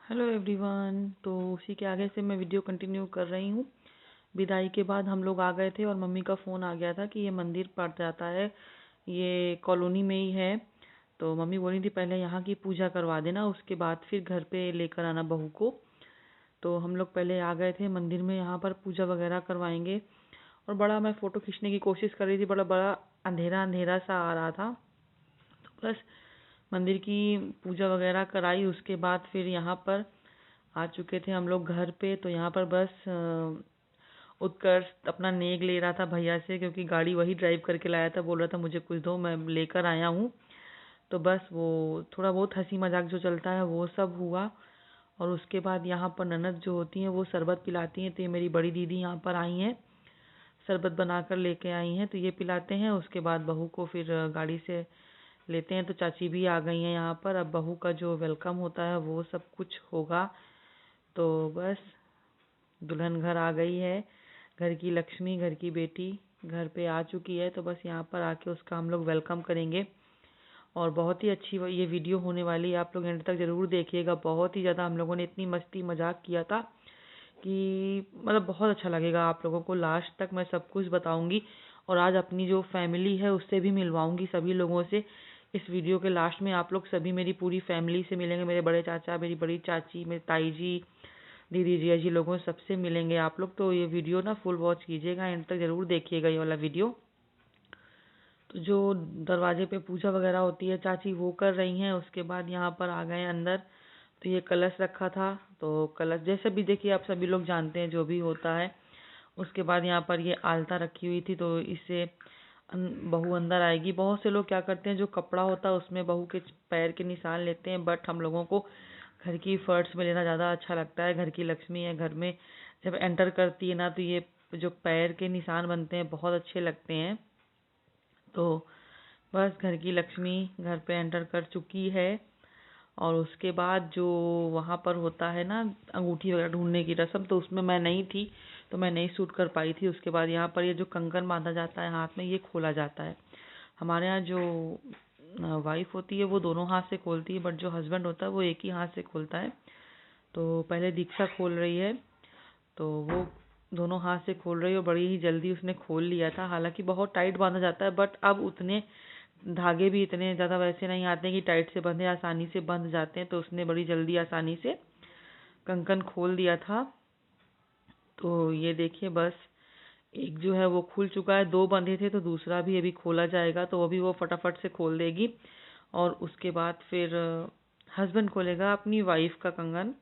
Hello everyone. तो उसी के आगे से मैं वीडियो कंटिन्यू कर रही हूँ। विदाई के बाद हम लोग आ गए थे और मम्मी का फ़ोन आ गया था कि ये मंदिर पड़ जाता है, ये कॉलोनी में ही है। तो मम्मी बोली थी पहले यहाँ की पूजा करवा देना, उसके बाद फिर घर पे लेकर आना बहू को। तो हम लोग पहले आ गए थे मंदिर में, यहाँ पर पूजा वगैरह करवाएंगे। और बड़ा मैं फ़ोटो खींचने की कोशिश कर रही थी, बड़ा बड़ा अंधेरा अंधेरा सा आ रहा था। तो बस मंदिर की पूजा वगैरह कराई, उसके बाद फिर यहाँ पर आ चुके थे हम लोग घर पे। तो यहाँ पर बस उत्कर्ष अपना नेग ले रहा था भैया से, क्योंकि गाड़ी वही ड्राइव करके लाया था। बोल रहा था मुझे कुछ दो, मैं लेकर आया हूँ। तो बस वो थोड़ा बहुत हंसी मजाक जो चलता है वो सब हुआ। और उसके बाद यहाँ पर ननद जो होती हैं वो शरबत पिलाती हैं। तो ये मेरी बड़ी दीदी यहाँ पर आई हैं, शरबत बनाकर लेके आई हैं, तो ये पिलाते हैं। उसके बाद बहू को फिर गाड़ी से लेते हैं। तो चाची भी आ गई हैं यहाँ पर। अब बहू का जो वेलकम होता है वो सब कुछ होगा। तो बस दुल्हन घर आ गई है, घर की लक्ष्मी, घर की बेटी घर पे आ चुकी है। तो बस यहाँ पर आके उसका हम लोग वेलकम करेंगे। और बहुत ही अच्छी ये वीडियो होने वाली है, आप लोग एंड तक ज़रूर देखिएगा। बहुत ही ज़्यादा हम लोगों ने इतनी मस्ती मजाक किया था कि मतलब बहुत अच्छा लगेगा आप लोगों को। लास्ट तक मैं सब कुछ बताऊंगी और आज अपनी जो फैमिली है उससे भी मिलवाऊंगी, सभी लोगों से। इस वीडियो के लास्ट में आप लोग सभी मेरी पूरी फैमिली से मिलेंगे। मेरे बड़े चाचा, मेरी बड़ी चाची, मेरी ताई जी, दीदी जिया जी, लोगों सबसे मिलेंगे आप लोग। तो ये वीडियो ना फुल वॉच कीजिएगा, एंड तक ज़रूर देखिएगा ये वाला वीडियो। तो जो दरवाजे पे पूजा वगैरह होती है चाची वो कर रही हैं। उसके बाद यहाँ पर आ गए अंदर। तो ये कलश रखा था, तो कलश जैसे भी देखिए आप सभी लोग जानते हैं जो भी होता है। उसके बाद यहाँ पर ये आलता रखी हुई थी, तो इससे बहू अंदर आएगी। बहुत से लोग क्या करते हैं, जो कपड़ा होता है उसमें बहू के पैर के निशान लेते हैं, बट हम लोगों को घर की फर्श में लेना ज़्यादा अच्छा लगता है। घर की लक्ष्मी है, घर में जब एंटर करती है ना, तो ये जो पैर के निशान बनते हैं बहुत अच्छे लगते हैं। तो बस घर की लक्ष्मी घर पे एंटर कर चुकी है। और उसके बाद जो वहाँ पर होता है ना अंगूठी वगैरह ढूंढने की रस्म, तो उसमें मैं नहीं थी, तो मैं नहीं शूट कर पाई थी। उसके बाद यहाँ पर ये जो कंगन बांधा जाता है हाथ में, ये खोला जाता है। हमारे यहाँ जो वाइफ होती है वो दोनों हाथ से खोलती है, बट जो हस्बैंड होता है वो एक ही हाथ से खोलता है। तो पहले दीक्षा खोल रही है, तो वो दोनों हाथ से खोल रही है और बड़ी ही जल्दी उसने खोल लिया था। हालांकि बहुत टाइट बांधा जाता है, बट अब उतने धागे भी इतने ज़्यादा वैसे नहीं आते कि टाइट से बंधे, आसानी से बंध जाते हैं। तो उसने बड़ी जल्दी आसानी से कंकन खोल दिया था। तो ये देखिए बस एक जो है वो खुल चुका है, दो बंधे थे तो दूसरा भी अभी खोला जाएगा, तो वो भी वो फटाफट से खोल देगी। और उसके बाद फिर हस्बैंड खोलेगा अपनी वाइफ का कंगन,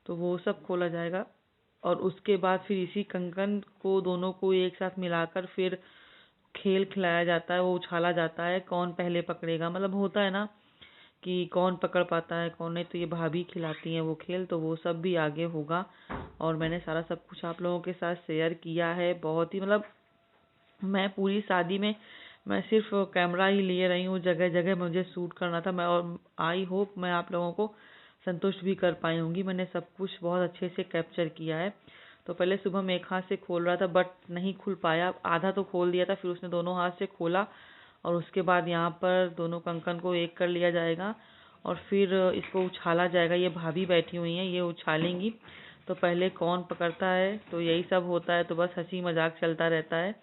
तो वो सब खोला जाएगा। और उसके बाद फिर इसी कंगन को दोनों को एक साथ मिलाकर फिर खेल खिलाया जाता है, वो उछाला जाता है, कौन पहले पकड़ेगा। मतलब होता है ना कि कौन पकड़ पाता है कौन नहीं, तो ये भाभी खिलाती हैं वो खेल, तो वो सब भी आगे होगा। और मैंने सारा सब कुछ आप लोगों के साथ शेयर किया है। बहुत ही मतलब मैं पूरी शादी में मैं सिर्फ कैमरा ही लिए रही हूँ, जगह जगह मुझे शूट करना था। मैं और आई होप मैं आप लोगों को संतुष्ट भी कर पाई होंगी। मैंने सब कुछ बहुत अच्छे से कैप्चर किया है। तो पहले सुबह में एक हाथ से खोल रहा था, बट नहीं खुल पाया, आधा तो खोल दिया था, फिर उसने दोनों हाथ से खोला। और उसके बाद यहाँ पर दोनों कंकन को एक कर लिया जाएगा और फिर इसको उछाला जाएगा। ये भाभी बैठी हुई हैं, ये उछालेंगी। तो पहले कौन पकड़ता है, तो यही सब होता है। तो बस हंसी मजाक चलता रहता है।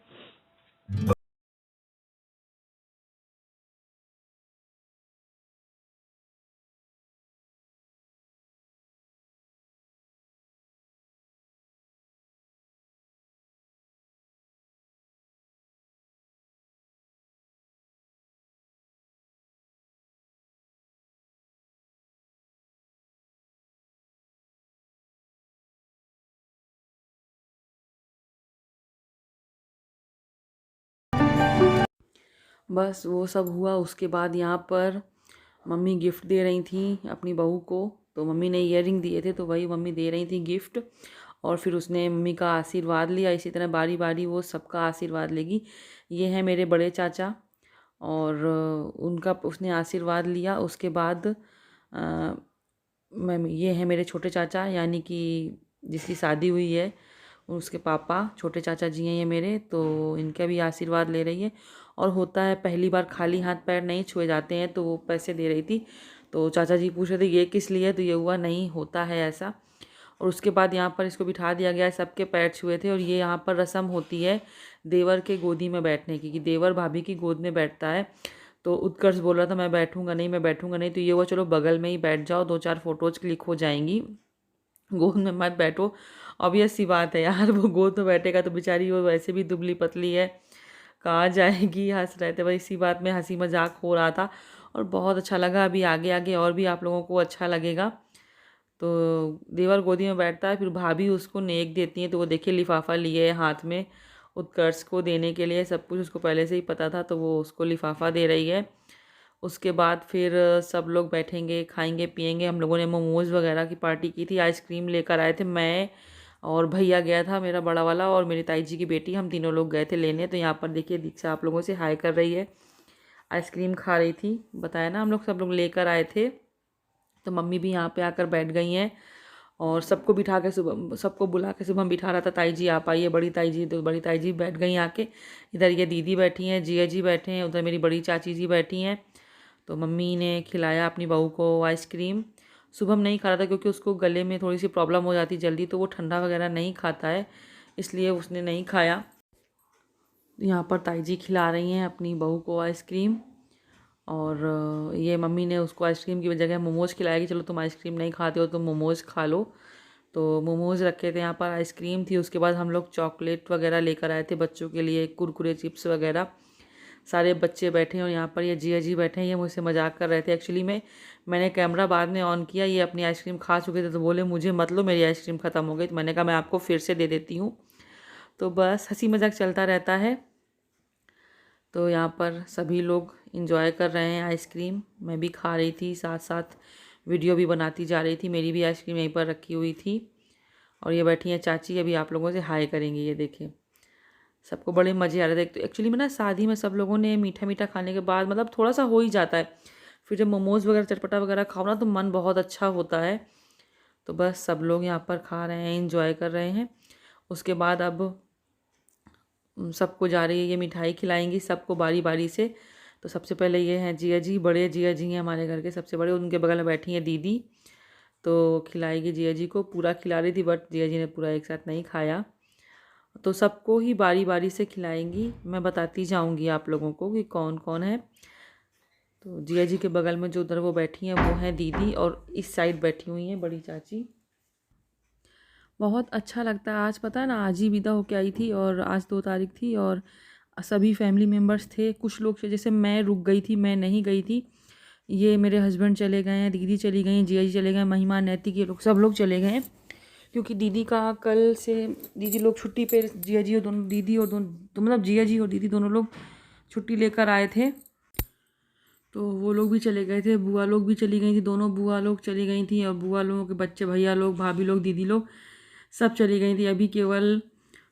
बस वो सब हुआ। उसके बाद यहाँ पर मम्मी गिफ्ट दे रही थी अपनी बहू को। तो मम्मी ने ईयररिंग दिए थे, तो वही मम्मी दे रही थी गिफ्ट। और फिर उसने मम्मी का आशीर्वाद लिया। इसी तरह बारी बारी वो सबका आशीर्वाद लेगी। ये है मेरे बड़े चाचा, और उनका उसने आशीर्वाद लिया। उसके बाद मैं ये है मेरे छोटे चाचा, यानी कि जिसकी शादी हुई है उसके पापा, छोटे चाचा जी हैं ये मेरे, तो इनका भी आशीर्वाद ले रही है। और होता है पहली बार खाली हाथ पैर नहीं छुए जाते हैं, तो वो पैसे दे रही थी। तो चाचा जी पूछ रहे थे ये किस लिए, तो ये हुआ नहीं होता है ऐसा। और उसके बाद यहाँ पर इसको बिठा दिया गया है, सबके पैर छुए थे। और ये यहाँ पर रस्म होती है देवर के गोदी में बैठने की, कि देवर भाभी की गोद में बैठता है। तो उत्कर्ष बोल रहा था मैं बैठूंगा नहीं, मैं बैठूंगा नहीं। तो ये हुआ चलो बगल में ही बैठ जाओ, 2-4 फोटोज क्लिक हो जाएंगी, गोद में मत बैठो। ऑब्वियस सी बात है यार, वो गोद में बैठेगा तो बेचारी वो वैसे भी दुबली पतली है, कहाँ जाएगी। हंस रहे थे भाई, इसी बात में हंसी मजाक हो रहा था और बहुत अच्छा लगा। अभी आगे आगे और भी आप लोगों को अच्छा लगेगा। तो देवर गोदी में बैठता है, फिर भाभी उसको नेक देती है। तो वो देखिए लिफाफा लिए हाथ में उत्कर्ष को देने के लिए, सब कुछ उसको पहले से ही पता था, तो वो उसको लिफाफा दे रही है। उसके बाद फिर सब लोग बैठेंगे, खाएंगे पिएंगे। हम लोगों ने मोमोज़ वगैरह की पार्टी की थी, आइसक्रीम लेकर आए थे। मैं और भैया गया था मेरा बड़ा वाला, और मेरी ताई जी की बेटी, हम तीनों लोग गए थे लेने। तो यहाँ पर देखिए दीक्षा आप लोगों से हाय कर रही है, आइसक्रीम खा रही थी। बताया ना हम लोग सब लोग लेकर आए थे। तो मम्मी भी यहाँ पे आकर बैठ गई हैं और सबको बिठा के सुबह, सबको बुला के सुबह बिठा रहा था, ताई जी आप आइए, बड़ी ताई जी। तो बड़ी ताई जी बैठ गई आके। इधर ये दीदी बैठी हैं, जिया जी बैठे हैं, उधर मेरी बड़ी चाची जी बैठी हैं। तो मम्मी ने खिलाया अपनी बहू को आइसक्रीम। शुभम नहीं खा रहा था क्योंकि उसको गले में थोड़ी सी प्रॉब्लम हो जाती जल्दी, तो वो ठंडा वगैरह नहीं खाता है, इसलिए उसने नहीं खाया। यहाँ पर ताई जी खिला रही हैं अपनी बहू को आइसक्रीम। और ये मम्मी ने उसको आइसक्रीम की जगह मोमोज़ खिलाया कि चलो तुम आइसक्रीम नहीं खाते हो तो मोमोज़ खा लो। तो मोमोज़ रखे थे यहाँ पर, आइसक्रीम थी। उसके बाद हम लोग चॉकलेट वगैरह लेकर आए थे बच्चों के लिए, कुरकुरे चिप्स वगैरह। सारे बच्चे बैठे हैं और यहाँ पर ये जिया जी बैठे हैं, ये मुझसे मजाक कर रहे थे। एक्चुअली मैंने कैमरा बाद में ऑन किया, ये अपनी आइसक्रीम खा चुके थे, तो बोले मुझे मत लो, मेरी आइसक्रीम ख़त्म हो गई। तो मैंने कहा मैं आपको फिर से दे देती हूँ। तो बस हंसी मजाक चलता रहता है। तो यहाँ पर सभी लोग इंजॉय कर रहे हैं आइसक्रीम, मैं भी खा रही थी, साथ साथ वीडियो भी बनाती जा रही थी। मेरी भी आइसक्रीम यहीं पर रखी हुई थी। और ये बैठी हैं चाची, अभी आप लोगों से हाय करेंगी। ये देखें, सबको बड़े मज़े आ रहे थे। तो एक्चुअली में ना शादी में सब लोगों ने मीठा मीठा खाने के बाद मतलब थोड़ा सा हो ही जाता है, फिर जब मोमोज़ वगैरह चटपटा वगैरह खाओ ना तो मन बहुत अच्छा होता है। तो बस सब लोग यहाँ पर खा रहे हैं, इंजॉय कर रहे हैं। उसके बाद अब सबको जा रही है, ये मिठाई खिलाएंगी सबको बारी बारी से। तो सबसे पहले ये हैं जिया जी, बड़े जिया जी हैं हमारे घर के सबसे बड़े, उनके बगल में बैठी हैं दीदी। तो खिलाएगी जिया जी को, पूरा खिला रही थी बट जिया जी ने पूरा एक साथ नहीं खाया। तो सबको ही बारी बारी से खिलाएंगी, मैं बताती जाऊंगी आप लोगों को कि कौन कौन है। तो जिया जी के बगल में जो उधर वो बैठी हैं वो हैं दीदी, और इस साइड बैठी हुई हैं बड़ी चाची। बहुत अच्छा लगता है। आज पता है ना, आज ही विदा होके आई थी और आज 2 तारीख थी और सभी फैमिली मेम्बर्स थे। कुछ लोग जैसे मैं रुक गई थी, मैं नहीं गई थी। ये मेरे हस्बैंड चले गए हैं, दीदी चली गई हैं, जिया जी चले गए, महिमा नैतिक, ये लोग सब लोग चले गए हैं। क्योंकि दीदी का कल से दीदी लोग छुट्टी पे, जिया जी और दोनों दीदी और दोनों तो मतलब जिया जी और दीदी दोनों लोग छुट्टी लेकर आए थे, तो वो लोग भी चले गए थे। बुआ लोग भी चली गई थी, दोनों बुआ लोग चली गई थी, और बुआ लोगों के बच्चे, भैया लोग, भाभी लोग, दीदी लोग सब चली गई थी। अभी केवल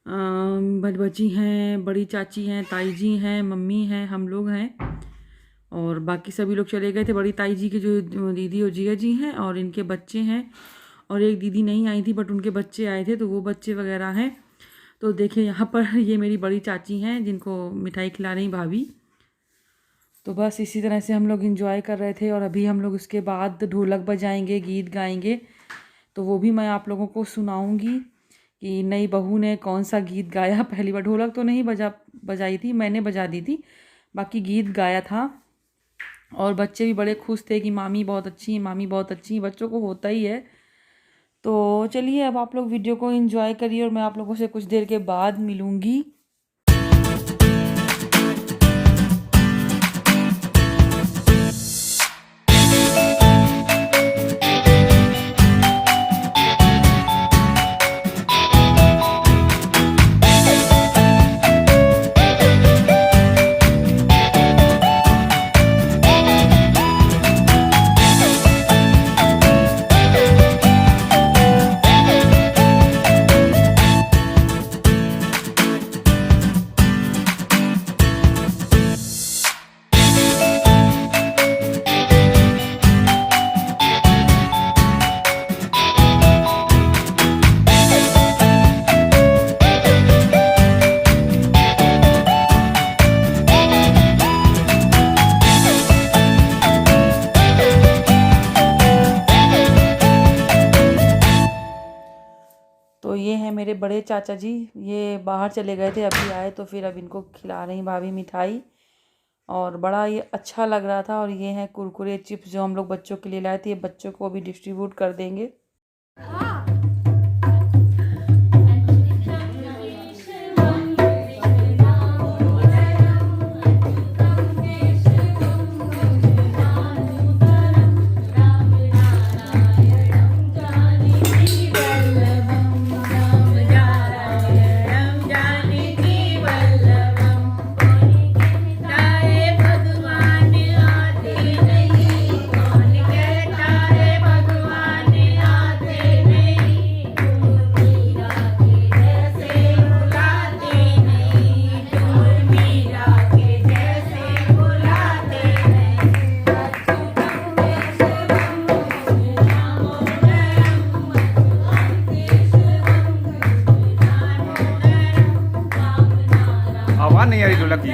भजी हैं, बड़ी चाची हैं, ताई जी हैं, मम्मी हैं, हम लोग हैं, और बाकी सभी लोग चले गए थे। बड़ी ताई जी के जो दीदी और जिया जी हैं और इनके बच्चे हैं, और एक दीदी नहीं आई थी बट उनके बच्चे आए थे, तो वो बच्चे वगैरह हैं। तो देखिए यहाँ पर ये मेरी बड़ी चाची हैं जिनको मिठाई खिला रही भाभी। तो बस इसी तरह से हम लोग इंजॉय कर रहे थे। और अभी हम लोग उसके बाद ढोलक बजाएंगे, गीत गाएंगे, तो वो भी मैं आप लोगों को सुनाऊंगी कि नई बहू ने कौन सा गीत गाया। पहली बार ढोलक तो नहीं बजाई थी, मैंने बजा दी थी, बाकी गीत गाया था। और बच्चे भी बड़े खुश थे कि मामी बहुत अच्छी हैं, मामी बहुत अच्छी हैं, बच्चों को होता ही है। तो चलिए अब आप लोग वीडियो को एंजॉय करिए और मैं आप लोगों से कुछ देर के बाद मिलूँगी। तो ये हैं मेरे बड़े चाचा जी, ये बाहर चले गए थे, अभी आए तो फिर अब इनको खिला रही भाभी मिठाई। और बड़ा ये अच्छा लग रहा था। और ये हैं कुरकुरे चिप्स जो हम लोग बच्चों के लिए लाए थे, ये बच्चों को भी डिस्ट्रीब्यूट कर देंगे। आवाज नहीं आ रही ढोलक की।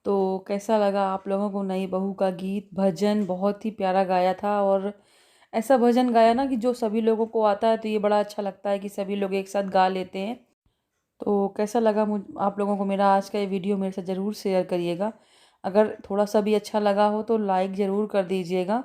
तो कैसा लगा आप लोगों को नई बहू का गीत? भजन बहुत ही प्यारा गाया था। और ऐसा भजन गाया ना कि जो सभी लोगों को आता है, तो ये बड़ा अच्छा लगता है कि सभी लोग एक साथ गा लेते हैं। तो कैसा लगा आप लोगों को मेरा आज का ये वीडियो? मेरे साथ ज़रूर शेयर करिएगा। अगर थोड़ा सा भी अच्छा लगा हो तो लाइक ज़रूर कर दीजिएगा।